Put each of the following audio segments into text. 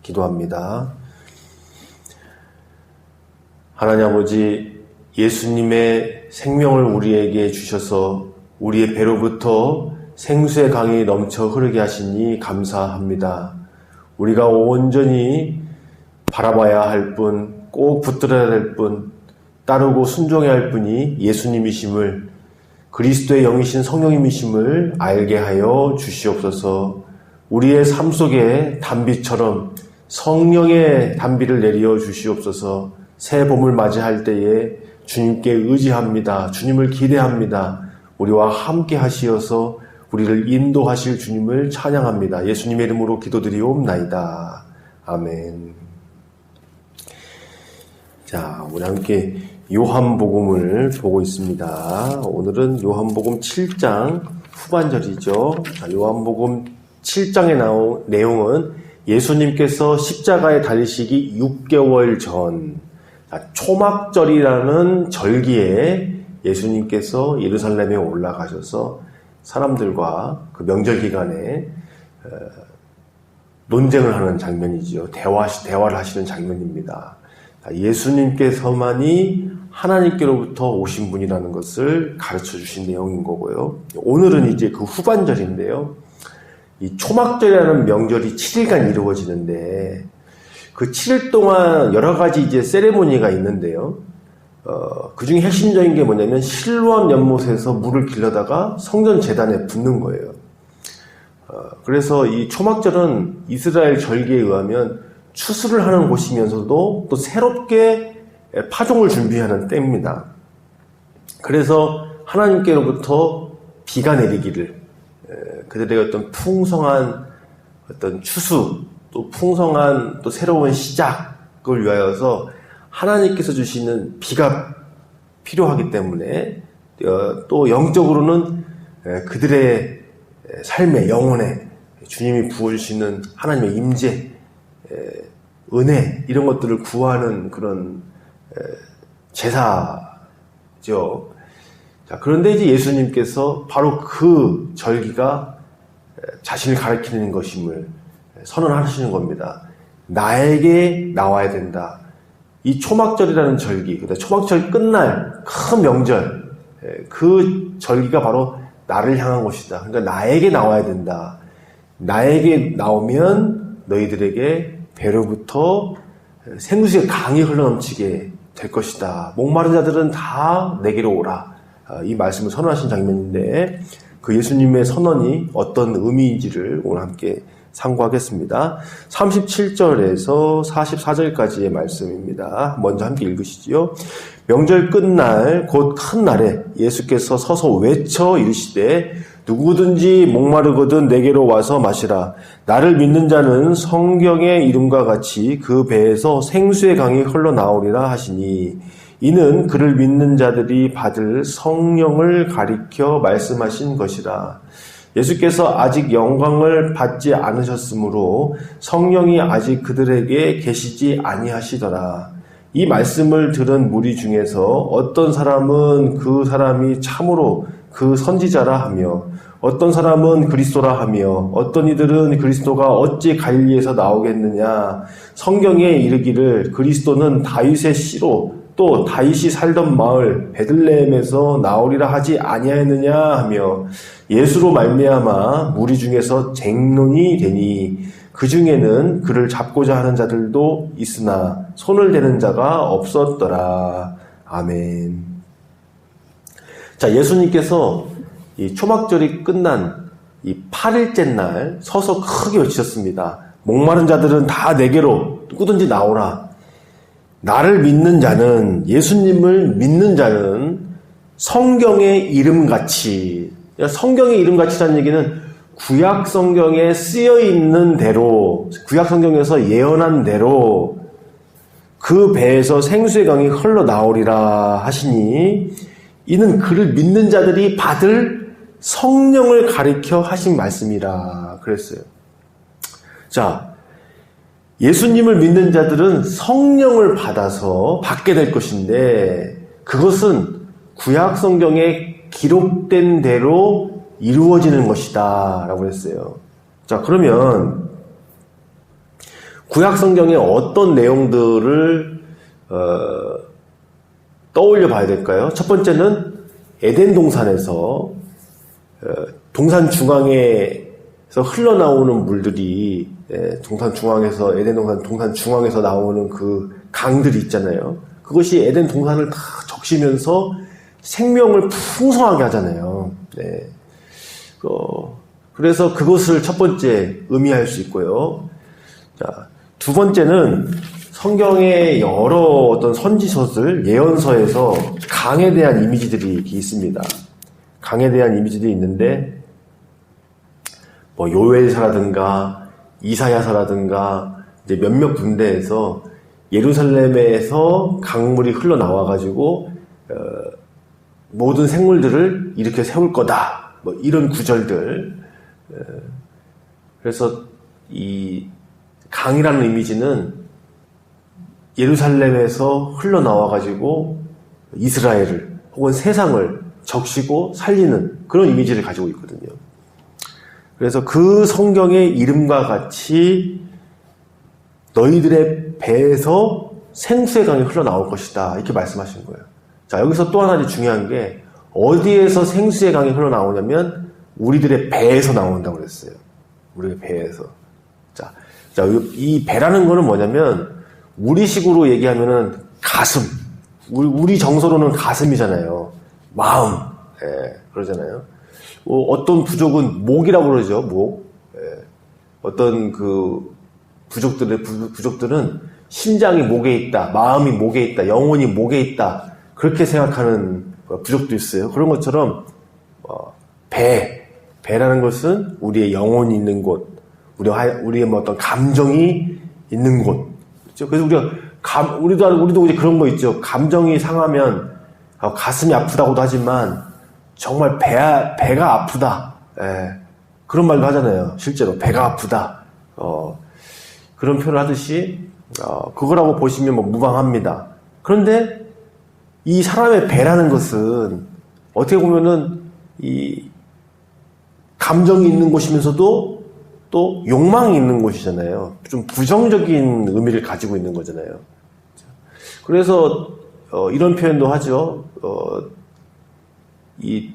기도합니다. 하나님 아버지, 예수님의 생명을 우리에게 주셔서 우리의 배로부터 생수의 강이 넘쳐 흐르게 하시니 감사합니다. 우리가 온전히 바라봐야 할 분, 꼭 붙들어야 할 분, 따르고 순종해야 할 분이 예수님이심을, 그리스도의 영이신 성령님이심을 알게 하여 주시옵소서. 우리의 삶 속에 단비처럼 성령의 단비를 내려 주시옵소서. 새 봄을 맞이할 때에 주님께 의지합니다. 주님을 기대합니다. 우리와 함께 하시어서 우리를 인도하실 주님을 찬양합니다. 예수님의 이름으로 기도드리옵나이다. 아멘. 자, 우리 함께 요한복음을 보고 있습니다. 오늘은 요한복음 7장 후반절이죠. 자, 요한복음 7장에 나온 내용은 예수님께서 십자가에 달리시기 6개월 전, 초막절이라는 절기에 예수님께서 예루살렘에 올라가셔서 사람들과 그 명절 기간에 논쟁을 하는 장면이죠. 대화를 하시는 장면입니다. 예수님께서만이 하나님께로부터 오신 분이라는 것을 가르쳐 주신 내용인 거고요. 오늘은 이제 그 후반절인데요. 이 초막절이라는 명절이 7일간 이루어지는데 그 7일 동안 여러 가지 이제 세레모니가 있는데요. 그 중에 핵심적인 게 뭐냐면 실로암 연못에서 물을 길러다가 성전 제단에 붓는 거예요. 그래서 이 초막절은 이스라엘 절기에 의하면 추수를 하는 곳이면서도 또 새롭게 파종을 준비하는 때입니다. 그래서 하나님께로부터 비가 내리기를, 그들의 어떤 풍성한 어떤 추수, 또 풍성한 또 새로운 시작을 위하여서 하나님께서 주시는 비가 필요하기 때문에 또 영적으로는 그들의 삶의 영혼에 주님이 부어주시는 하나님의 임재, 은혜, 이런 것들을 구하는 그런 제사죠. 자, 그런데 이제 예수님께서 바로 그 절기가 자신을 가리키는 것임을 선언하시는 겁니다. 나에게 나와야 된다. 이 초막절이라는 절기, 초막절 끝날 큰 명절, 그 절기가 바로 나를 향한 것이다. 그러니까 나에게 나와야 된다. 나에게 나오면 너희들에게 배로부터 생수의 강이 흘러넘치게 될 것이다. 목마른 자들은 다 내게로 오라. 이 말씀을 선언하신 장면인데 그 예수님의 선언이 어떤 의미인지를 오늘 함께 상고하겠습니다. 37절에서 44절까지의 말씀입니다. 먼저 함께 읽으시지요. 명절 끝날 곧 큰 날에 예수께서 서서 외쳐 이르시되 누구든지 목마르거든 내게로 와서 마시라. 나를 믿는 자는 성경의 이름과 같이 그 배에서 생수의 강이 흘러나오리라 하시니 이는 그를 믿는 자들이 받을 성령을 가리켜 말씀하신 것이라. 예수께서 아직 영광을 받지 않으셨으므로 성령이 아직 그들에게 계시지 아니하시더라. 이 말씀을 들은 무리 중에서 어떤 사람은 그 사람이 참으로 그 선지자라 하며 어떤 사람은 그리스도라 하며 어떤 이들은 그리스도가 어찌 갈릴리에서 나오겠느냐. 성경에 이르기를 그리스도는 다윗의 씨로 또 다윗이 살던 마을 베들레헴에서 나오리라 하지 아니하였느냐 하며 예수로 말미암아 무리 중에서 쟁론이 되니 그 중에는 그를 잡고자 하는 자들도 있으나 손을 대는 자가 없었더라. 아멘. 자, 예수님께서 이 초막절이 끝난 이 8일째 날 서서 크게 외치셨습니다. 목마른 자들은 다 내게로 누구든지 나오라. 나를 믿는 자는, 예수님을 믿는 자는 성경의 이름같이, 성경의 이름같이라는 얘기는 구약 성경에 쓰여 있는 대로, 구약 성경에서 예언한 대로 그 배에서 생수의 강이 흘러나오리라 하시니 이는 그를 믿는 자들이 받을 성령을 가리켜 하신 말씀이라 그랬어요. 자, 예수님을 믿는 자들은 성령을 받아서 받게 될 것인데 그것은 구약 성경에 기록된 대로 이루어지는 것이다 라고 했어요. 자, 그러면 구약 성경의 어떤 내용들을 떠올려 봐야 될까요? 첫 번째는 에덴 동산에서 동산 중앙에서 흘러나오는 물들이 동산 중앙에서 에덴 동산 중앙에서 나오는 그 강들이 있잖아요. 그것이 에덴 동산을 다 적시면서 생명을 풍성하게 하잖아요. 네. 그래서 그것을 첫 번째 의미할 수 있고요. 자, 두 번째는 성경의 여러 어떤 선지서들, 예언서에서 강에 대한 이미지들이 있습니다. 강에 대한 이미지들이 있는데, 뭐 요엘서라든가 이사야서라든가 이제 몇몇 군데에서 예루살렘에서 강물이 흘러나와가지고 모든 생물들을 이렇게 세울 거다. 뭐 이런 구절들. 그래서 이 강이라는 이미지는 예루살렘에서 흘러나와가지고 이스라엘을 혹은 세상을 적시고 살리는 그런 이미지를 가지고 있거든요. 그래서 그 성경의 이름과 같이 너희들의 배에서 생수의 강이 흘러나올 것이다. 이렇게 말씀하신 거예요. 자, 여기서 또 하나 중요한 게 어디에서 생수의 강이 흘러나오냐면 우리들의 배에서 나온다고 그랬어요. 우리의 배에서. 자, 이 배라는 거는 뭐냐면 우리식으로 얘기하면은 가슴. 우리 정서로는 가슴이잖아요. 마음. 그러잖아요. 어떤 부족은 목이라고 그러죠. 목. 어떤 그 부족들은 심장이 목에 있다. 마음이 목에 있다. 영혼이 목에 있다. 그렇게 생각하는 부족도 있어요. 그런 것처럼 배라는 것은 우리의 영혼이 있는 곳, 우리의 뭐 어떤 감정이 있는 곳. 그렇죠? 그래서 우리도 이제 그런 거 있죠. 감정이 상하면 가슴이 아프다고도 하지만 정말 배가 아프다. 그런 말도 하잖아요. 실제로 배가 아프다. 그런 표현을 하듯이 그거라고 보시면 뭐 무방합니다. 그런데 이 사람의 배라는 것은 어떻게 보면은 이 감정이 있는 곳이면서도 또 욕망이 있는 곳이잖아요. 좀 부정적인 의미를 가지고 있는 거잖아요. 그래서 이런 표현도 하죠. 이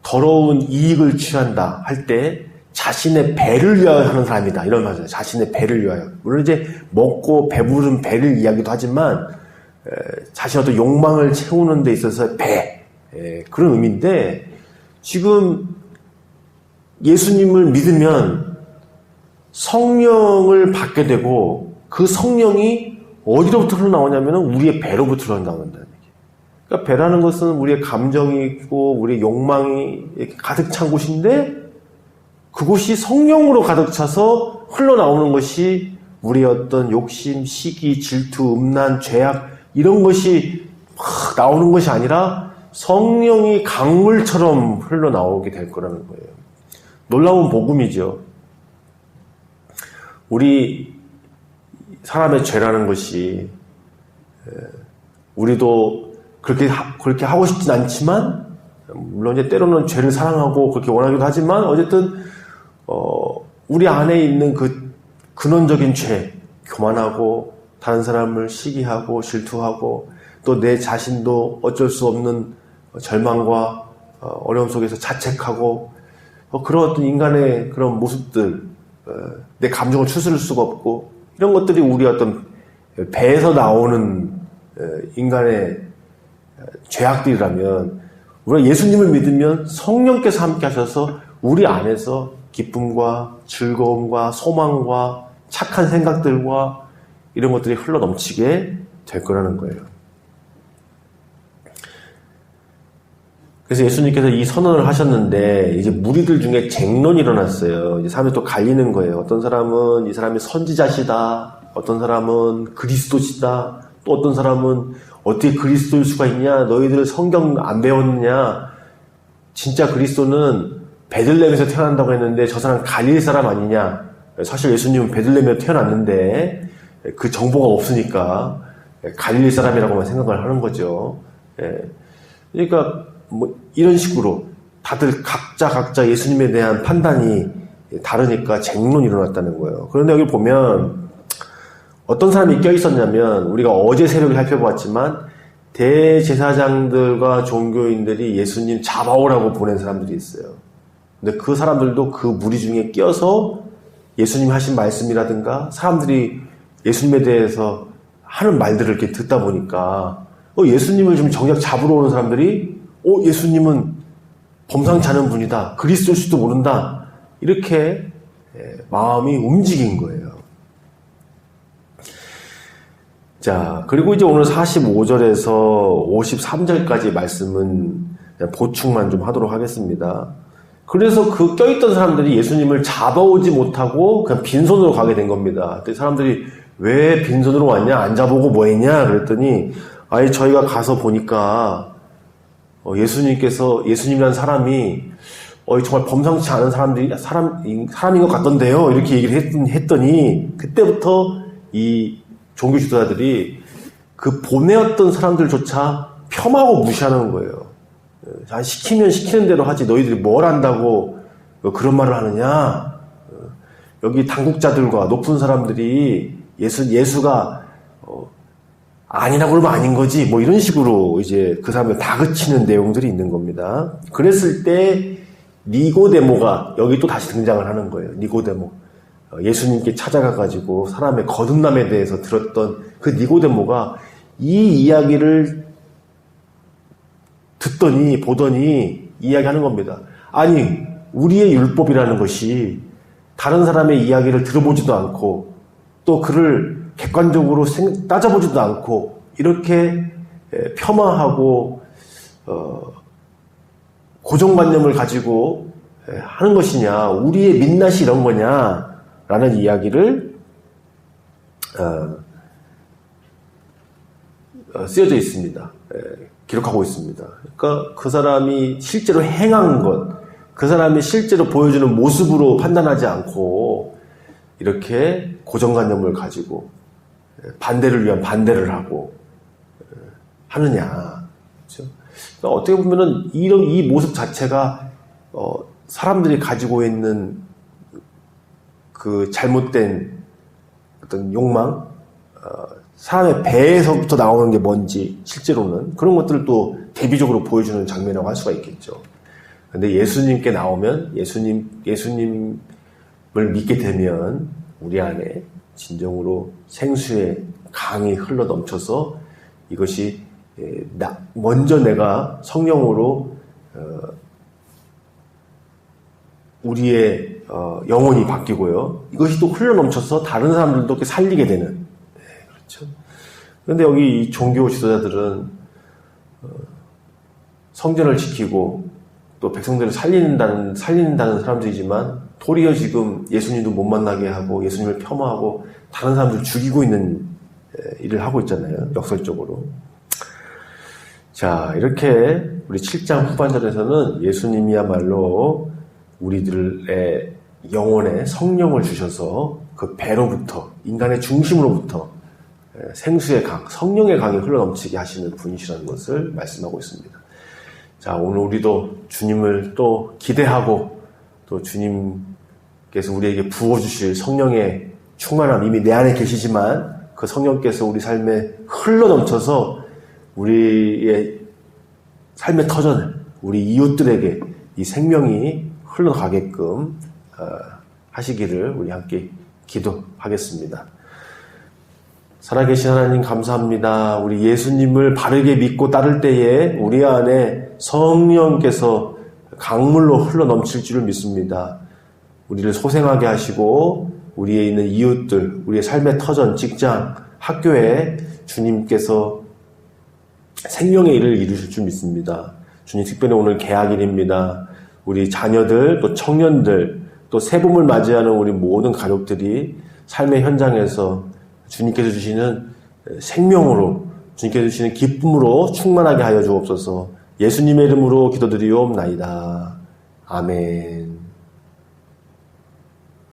더러운 이익을 취한다 할 때 자신의 배를 위하여 하는 사람이다. 이런 말이죠. 자신의 배를 위하여. 물론 이제 먹고 배부른 배를 이야기도 하지만 자신의 어떤 욕망을 채우는 데 있어서 배. 그런 의미인데 지금 예수님을 믿으면 성령을 받게 되고 그 성령이 어디로부터 흘러나오냐면 우리의 배로부터 흘러나온다는 얘기예요. 그러니까 배라는 것은 우리의 감정이 있고 우리의 욕망이 이렇게 가득 찬 곳인데 그곳이 성령으로 가득 차서 흘러나오는 것이 우리의 어떤 욕심, 시기, 질투, 음란, 죄악 이런 것이 막 나오는 것이 아니라 성령이 강물처럼 흘러나오게 될 거라는 거예요. 놀라운 복음이죠. 우리 사람의 죄라는 것이 우리도 그렇게 하고 싶진 않지만 물론 이제 때로는 죄를 사랑하고 그렇게 원하기도 하지만 어쨌든 우리 안에 있는 그 근원적인 죄, 교만하고 다른 사람을 시기하고 질투하고 또 내 자신도 어쩔 수 없는 절망과 어려움 속에서 자책하고 그런 어떤 인간의 그런 모습들, 내 감정을 추스를 수가 없고 이런 것들이 우리 어떤 배에서 나오는 인간의 죄악들이라면 우리가 예수님을 믿으면 성령께서 함께 하셔서 우리 안에서 기쁨과 즐거움과 소망과 착한 생각들과 이런 것들이 흘러넘치게 될 거라는 거예요. 그래서 예수님께서 이 선언을 하셨는데 이제 무리들 중에 쟁론이 일어났어요. 이제 사람이 또 갈리는 거예요. 어떤 사람은 이 사람이 선지자시다. 어떤 사람은 그리스도시다. 또 어떤 사람은 어떻게 그리스도일 수가 있냐? 너희들 성경 안 배웠느냐? 진짜 그리스도는 베들레헴에서 태어난다고 했는데 저 사람 갈릴 사람 아니냐? 사실 예수님은 베들레헴에서 태어났는데 그 정보가 없으니까 갈릴 사람이라고만 생각을 하는 거죠. 그러니까 뭐 이런 식으로 다들 각자 예수님에 대한 판단이 다르니까 쟁론이 일어났다는 거예요. 그런데 여기 보면 어떤 사람이 껴있었냐면, 우리가 어제 새벽에 살펴보았지만 대제사장들과 종교인들이 예수님 잡아오라고 보낸 사람들이 있어요. 근데 그 사람들도 그 무리 중에 껴서 예수님이 하신 말씀이라든가 사람들이 예수님에 대해서 하는 말들을 이렇게 듣다 보니까 예수님을 좀 정작 잡으러 오는 사람들이 예수님은 범상치 않은 분이다. 그리스도일지도 모른다. 이렇게 마음이 움직인 거예요. 자, 그리고 이제 오늘 45절에서 53절까지 말씀은 보충만 좀 하도록 하겠습니다. 그래서 그 껴있던 사람들이 예수님을 잡아오지 못하고 그냥 빈손으로 가게 된 겁니다. 그때 사람들이 왜 빈손으로 왔냐? 안 잡아오고 뭐 했냐? 그랬더니 저희가 가서 보니까 예수님이라는 사람이 정말 범상치 않은 사람인 것 같던데요. 이렇게 얘기를 했더니 그때부터 이 종교 지도자들이 그 보내었던 사람들조차 폄하하고 무시하는 거예요. 시키면 시키는 대로 하지 너희들이 뭘 안다고 그런 말을 하느냐. 여기 당국자들과 높은 사람들이 예수가 아니라고 그러면 아닌 거지 뭐 이런 식으로 이제 그 사람을 다그치는 내용들이 있는 겁니다. 그랬을 때 니고데모가 여기 또 다시 등장을 하는 거예요. 니고데모. 예수님께 찾아가가지고 사람의 거듭남에 대해서 들었던 그 니고데모가 이 이야기를 보더니 이야기하는 겁니다. 아니, 우리의 율법이라는 것이 다른 사람의 이야기를 들어보지도 않고 또 그를 객관적으로 따져보지도 않고 이렇게 폄하하고 고정관념을 가지고 하는 것이냐, 우리의 민낯이 이런 거냐 라는 이야기를 쓰여져 있습니다. 기록하고 있습니다. 그러니까 그 사람이 실제로 행한 것, 그 사람이 실제로 보여주는 모습으로 판단하지 않고 이렇게 고정관념을 가지고 반대를 위한 반대를 하고 하느냐. 그렇죠? 그러니까 어떻게 보면은 이 모습 자체가 사람들이 가지고 있는 그 잘못된 어떤 욕망, 사람의 배에서부터 나오는 게 뭔지 실제로는 그런 것들을 또 대비적으로 보여주는 장면이라고 할 수가 있겠죠. 근데 예수님께 나오면 예수님을 믿게 되면 우리 안에 진정으로 생수의 강이 흘러 넘쳐서 이것이 먼저 내가 성령으로 우리의 영혼이 바뀌고요. 이것이 또 흘러 넘쳐서 다른 사람들도 이렇게 살리게 되는. 그렇죠. 그런데 여기 이 종교 지도자들은 성전을 지키고 또 백성들을 살린다는 사람들이지만 도리어 지금 예수님도 못 만나게 하고 예수님을 폄하하고 다른 사람들을 죽이고 있는 일을 하고 있잖아요. 역설적으로. 자, 이렇게 우리 7장 후반절에서는 예수님이야말로 우리들의 영혼에 성령을 주셔서 그 배로부터 인간의 중심으로부터 생수의 강, 성령의 강이 흘러넘치게 하시는 분이시라는 것을 말씀하고 있습니다. 자, 오늘 우리도 주님을 또 기대하고 또 주님께서 우리에게 부어주실 성령의 충만함 이미 내 안에 계시지만 그 성령께서 우리 삶에 흘러넘쳐서 우리의 삶의 터전을 우리 이웃들에게 이 생명이 흘러가게끔 하시기를 우리 함께 기도하겠습니다. 살아계신 하나님 감사합니다. 우리 예수님을 바르게 믿고 따를 때에 우리 안에 성령께서 강물로 흘러넘칠 줄을 믿습니다. 우리를 소생하게 하시고 우리에 있는 이웃들, 우리의 삶의 터전, 직장, 학교에 주님께서 생명의 일을 이루실 줄 믿습니다. 주님 특별히 오늘 개학일입니다. 우리 자녀들, 또 청년들, 또 새봄을 맞이하는 우리 모든 가족들이 삶의 현장에서 주님께서 주시는 생명으로, 주님께서 주시는 기쁨으로 충만하게 하여 주옵소서. 예수님의 이름으로 기도드리옵나이다. 아멘.